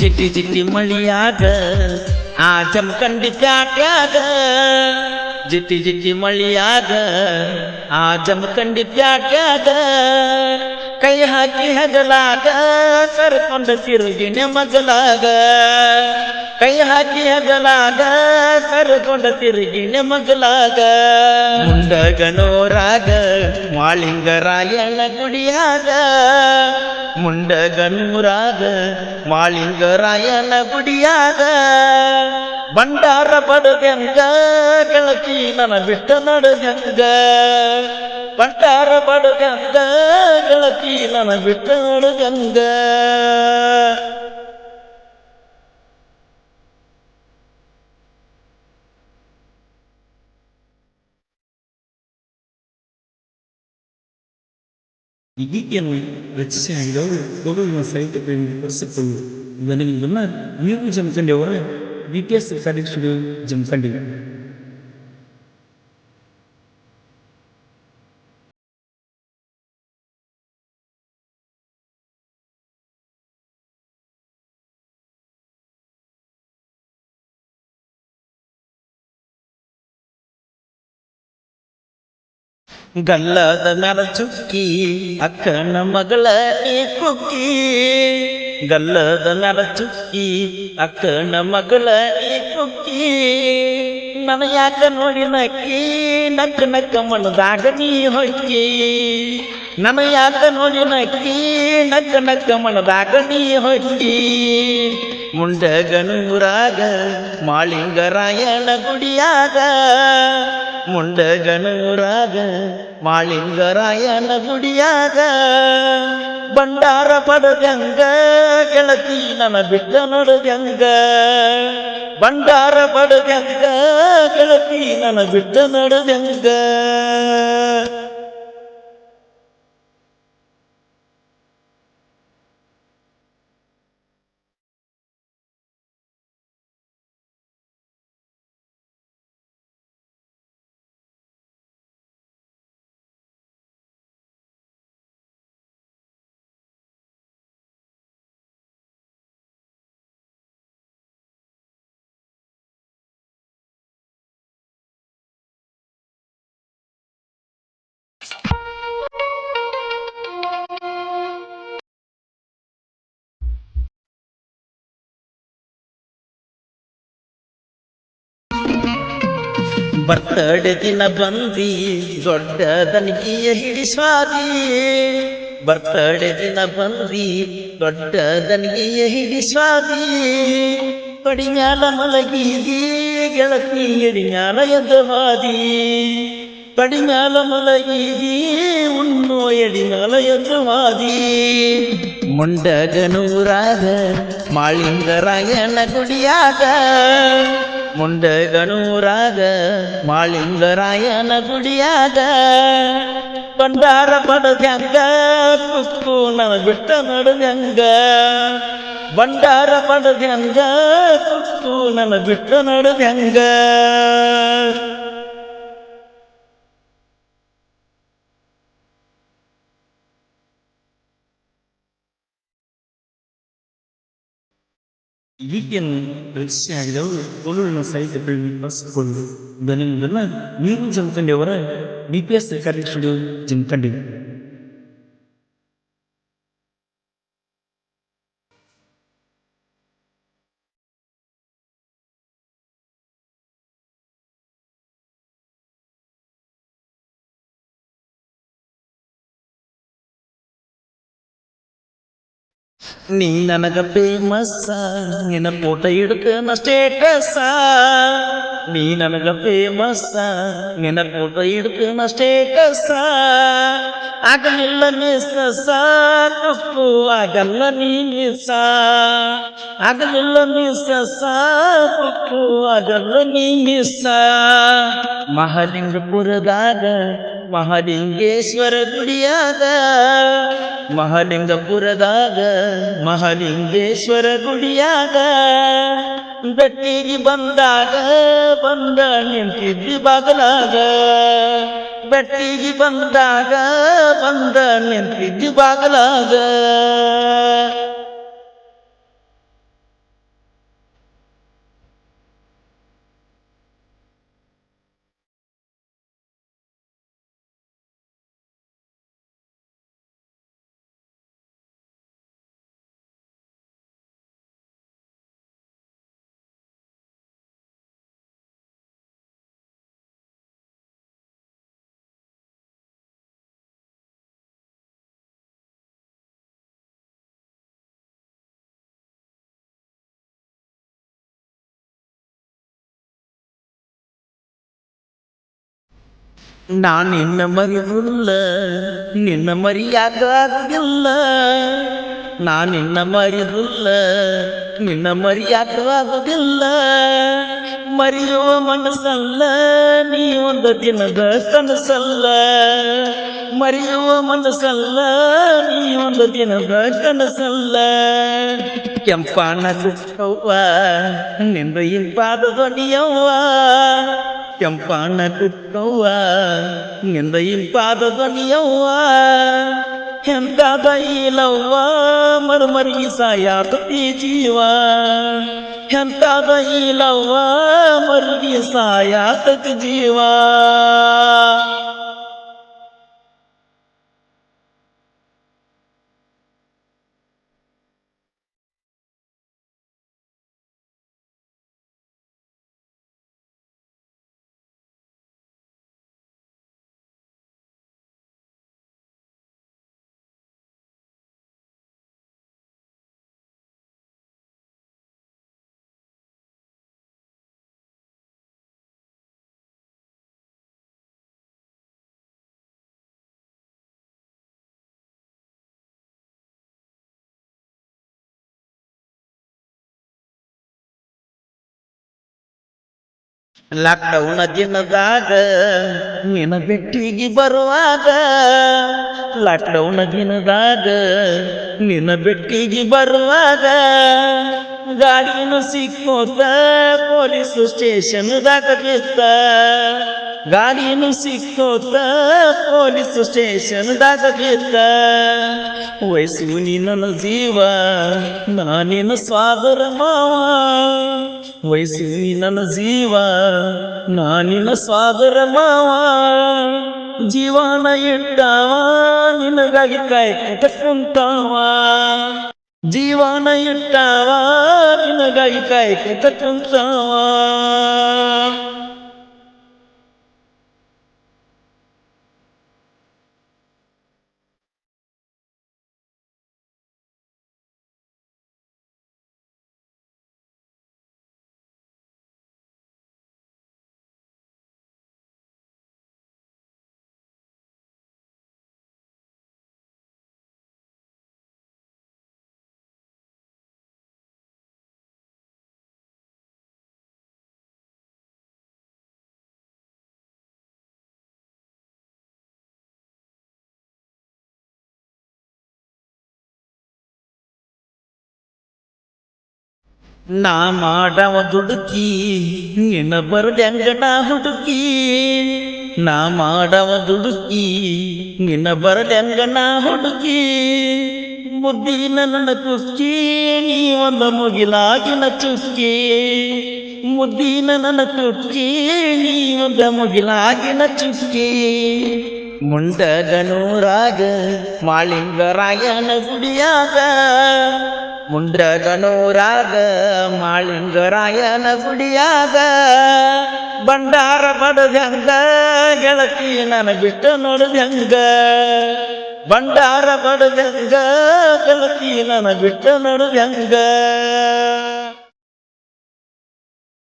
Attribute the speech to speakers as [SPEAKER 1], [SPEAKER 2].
[SPEAKER 1] ಜಿಟಿ ಜಿಟಿ ಮಳಿಯಾಗ ಆ ಜಮಖಂಡಿ ಪ್ಯಾಟ್ಯಾಗ ಜಿಟಿ ಜಿಟಿ ಮಳಿಯಾಗ ಆ ಜಮಖಂಡಿ ಪ್ಯಾಟ್ಯಾಗ ಕೈ ಹಾಕಿ ಹಗಲಾಗ ಕರ್ಕೊಂಡ ತಿರುಗಿನ ಮಗಲಾಗ ಕೈ ಹಾಕಿ ಹಗಲಾಗ ಕರ್ಕೊಂಡ ತಿರುಗಿನ ಮಗಲಾಗ ಮುಂಡಗನೂರಾಗ ಮಾಳಿಂಗರಾಯಣ ಗುಡಿಯಾಗ ಮುಂಡಗನೂರಾಗ ಮಾಳಿಂಗರಾಯನ ಗುಡಿಯಾಗ ಬಂಡಾರ ಬಡಗಂಗ ಗೆಳತಿ ನನ್ನ ಬಿಟ್ಟ ನಡಗಂಗ ಬಂಡಾರ ಬಡಗಂಗ ಗೆಳತಿ ನನ್ನ ಬಿಟ್ಟ ನಡಗಂಗ ಈ ಗೀತೆಯನ್ನು ರಚಿಸಿದವರು ಗೌರವ ಸಾಹಿತ್ಯ ಪ್ರೇಮಿ ಪರಸಪ್ಪರು ಇದನ್ನ ನೀವು ಜಮಖಂಡಿ ಅವರ BPS ರೆಕಾರ್ಡಿಂಗ್ ಸ್ಟುಡಿಯೋ ಜಮಖಂಡಿ. ಗಲ್ಲದ ಮ್ಯಾಲ ಚುಕ್ಕಿ ಅಕ್ಕನ ಮಗಳ ಈ ಕುಕ್ಕಿ ಗಲ್ಲದ ಮ್ಯಾಲ ಚುಕ್ಕಿ ಅಕ್ಕನ ಮಗಳ ಈ ಕುಕ್ಕಿ ನನ್ನ ಯಾಕ ನೋಡಿ ನಕ್ಕಿ ನಕ್ಕ ನಕ್ಕ ಮನದಾಗ ನೀ ಹೊಕ್ಕಿ ನನ್ನ ಯಾಕ ನೋಡಿ ನಕ್ಕಿ ನಕ್ಕ ನಕ್ಕ ಮನದಾಗ ನೀ ಹೊಕ್ಕಿ ಮುಂಡಗನೂರಾಗ ಮಾಳಿಂಗರಾಯಣ ಗುಡಿಯಾಗ ಮುಂಡಗನೂರಾಗ ಮಾಳಿಂಗರಾಯನ ಗುಡಿಯಾಗ ಬಂಡಾರ ಪಡಗಂಗ ಗೆಳತಿ ನನ್ನ ಬಿಟ್ಟ ನಡಗಂಗ ಬಂಡಾರ ಪಡಗಂಗ ಗೆಳತಿ ನನ್ನ ಬಿಟ್ಟ ನಡಗಂಗ ಬರ್ತಡೆ ದಿನ ಬಂದಿ ದೊಡ್ಡ ದನಿಗೆಯ ಹಿಡಿಸ್ವಾದಿ ಬರ್ತಡೆ ದಿನ ಬಂದಿ ದೊಡ್ಡ ದನಿಗೆಯ ಹಿಡಿಸ್ವಾದಿ ಪಡಿಮ್ಯಾಲ ಮಲಗಿದಿ ಗೆಳತಿ ಎಡಿಮ್ಯಾಲ ಎದ್ದವಾದಿ ಪಡಿಮ್ಯಾಲ ಮಲಗಿದಿ ಉಣ್ಣು ಎಡಿಮ್ಯಾಲ ಎದ್ದವಾದಿ ಮುಂಡಗನೂರಾಗ ಮಾಳಿಂಗರಾಯಣ ಗುಡಿಯಾಗ ಮುಂಡಗನೂರಾಗ ಮಾಳಿಂಗರಾಯನ ಗುಡಿಯಾಗ ಬಂಡಾರ ಪಡಗಂಗ ಕುಕ್ಕು ನನ್ನ ಬಿಟ್ಟ ನಡಗಂಗ ಬಂಡಾರ ಪಡಗಂಗ ಕುಕ್ಕು ನನ್ನ ಬಿಟ್ಟ ನಡಗಂಗ ಈ ಗೀತೆಯನ್ನು ರಚಿಸಿದವರು ಗೌರವ ಸಾಹಿತ್ಯ ಪ್ರೇಮಿ ಪರಸಪ್ಪರು ಇದನ್ನ ನೀವು ಜಮಖಂಡಿ ಅವರ BPS ರೆಕಾರ್ಡಿಂಗ್ ಸ್ಟುಡಿಯೋ ಜಮಖಂಡಿ. ನೀ ನನಗ ಫೇಮಸ್ಸ ನಿನ್ನ ಫೋಟೋ ಹಿಡ್ಕನ ಸ್ಟೇಟಸ ನೀ ನನಗ ಫೇಮಸ್ಸ ನಿನ್ನ ಫೋಟೋ ಹಿಡ್ಕನ ಸ್ಟೇಟಸ ಆಗಲಿಲ್ಲ ಮಿಸ್ಸ ತಪ್ಪು ಆಗಲ್ಲ ನೀ ಮಿಸ್ಸ ಆಗಲಿಲ್ಲ ಮಿಸ್ಸ ತಪ್ಪು ಆಗಲ್ಲ ನೀ ಮಿಸ್ಸ ಮಹಾಲಿಂಗಪುರದಾಗ ಮಹಾಲಿಂಗೇಶ್ವರ ಗುಡಿಯಾಗ ಮಹಾಲಿಂಗಪುರದಾಗ ಮಹಾಲಿಂಗೇಶ್ವರ ಗುಡಿಯಾಗ ಬೆಟ್ಟಿಗೆ ಬಂದಾಗ ಬಂದ ನಿಂತಿದ್ದಿ ಬಾಗಲಾಗ ಬೆಟ್ಟಿಗೆ ಬಂದಾಗ ಬಂದ ನಿಂತಿದ್ದಿ ಬಾಗಲಾಗ ನಿನ್ನ ಮರಿಯುಲ್ಲ ನಿನ್ನ ಮರಿಯಾಕಾಗುವುದಿಲ್ಲ ನಿನ್ನ ಮರಿಯುಲ್ಲ ನಿನ್ನ ಮರಿಯಾಕಾಗುವುದಿಲ್ಲ ಮರೆಯುವ ಮನಸ್ಸಲ್ಲ ನೀ ಒಂದು ದಿನದ ಕನಸಲ್ಲ ಮರೆಯುವ ಮನಸ್ಸಲ್ಲ ನೀ ಒಂದು ದಿನದ ಕನಸಲ್ಲ ಕೆಂಪನ ಕುಕ್ಕವ್ವ ನಿಂದ ಇಂಪಾದ ಧ್ವನಿಯವ್ವ ಕೆಂಪನ ಕುಕ್ಕವ್ವ ನಿಂದ ಇಂಪಾದ ಧ್ವನಿಯವ್ವ ಎಂತಾದ ಇಲ್ಲವ್ವ ಮರುಮರಿ ಸಾಯಾತತಿ ಜೀವ ಎಂತಾದ ಇಲ್ಲವ್ವ ಮರುಗಿ ಸಾಯಾತತಿ ಜೀವ ಲಾಕ್ಡೌನ್ ದಿನದಾಗ ನಿನ್ನ ಬೆಟ್ಟಿಗೆ ಬರುವಾಗ ಲಾಕ್ಡೌನ್ ದಿನದಾಗ ನಿನ್ನ ಬೆಟ್ಟಿಗೆ ಬರುವಾಗ ಗಾಡಿನ ಸಿಕ್ಕೋತ ಪೊಲೀಸ್ ಸ್ಟೇಷನ್ದಾಗ ಬಿತ್ತ ಗಾಡಿನ ಸಿಕ್ಕೋತ ಪೊಲೀಸ್ ಸ್ಟೇಷನ್ದಾಗ ಬಿತ್ತ ವಯಸ್ಸು ನಿನ್ನ ಜೀವ ನಾನಿನ ಸ್ವಾದರ ಮಾವ ವಯಸ್ಸು ನನ್ನ ಜೀವ ನಾನಿನ ಸ್ವಾದರ ಮಾವ ಜೀವನ ಇಟ್ಟಾವ ನಿನಗಾಗಿ ಕಾಯ್ಕೊಂತ ಕುಂತಾವ ಜೀವನ ಇಟ್ಟಾವ ನಿನಗಾಗಿ ಕಾಯ್ಕೊಂತ ಕುಂತಾವ ನಾ ಮಾಡವ ದುಡುಕಿ ನಿನ್ನ ಬರದಂಗಣ ಹುಡುಕಿ ನಾ ಮಾಡವ ದುಡುಕಿ ನಿನ್ನ ಬರದಂಗಣ ಹುಡುಕಿ ಮುದ್ದಿನ ನನ್ನ ಕುಸ್ಕಿ ನೀ ಒಂದು ಮುಗಿಲಾಗಿನ ಚುಕ್ಕಿ ಮುದ್ದಿನ ನನ್ನ ಕುಸ್ಕಿ ನೀ ಒಂದು ಮುಗಿಲಾಗಿನ ಚುಕ್ಕಿ ಮುಂಡಗನೂರಾಗ ಮಾಳಿಂಗರಾಯನ ಗುಡಿಯಾಗ ಮುಂಡಗನೂರಾಗ ಮಾಳಿಂಗರಾಯನ ಗುಡಿಯಾಗ ಭಂಡಾರ ಬಡದಂಗ ಗೆಳತಿ ನನ್ನ ಬಿಟ್ಟು ನೋಡ್ದಂಗ ಭಂಡಾರ ಬಡದಂಗ ಗೆಳತಿ ನನ್ನ ಬಿಟ್ಟು ನೋಡ್ದಂಗ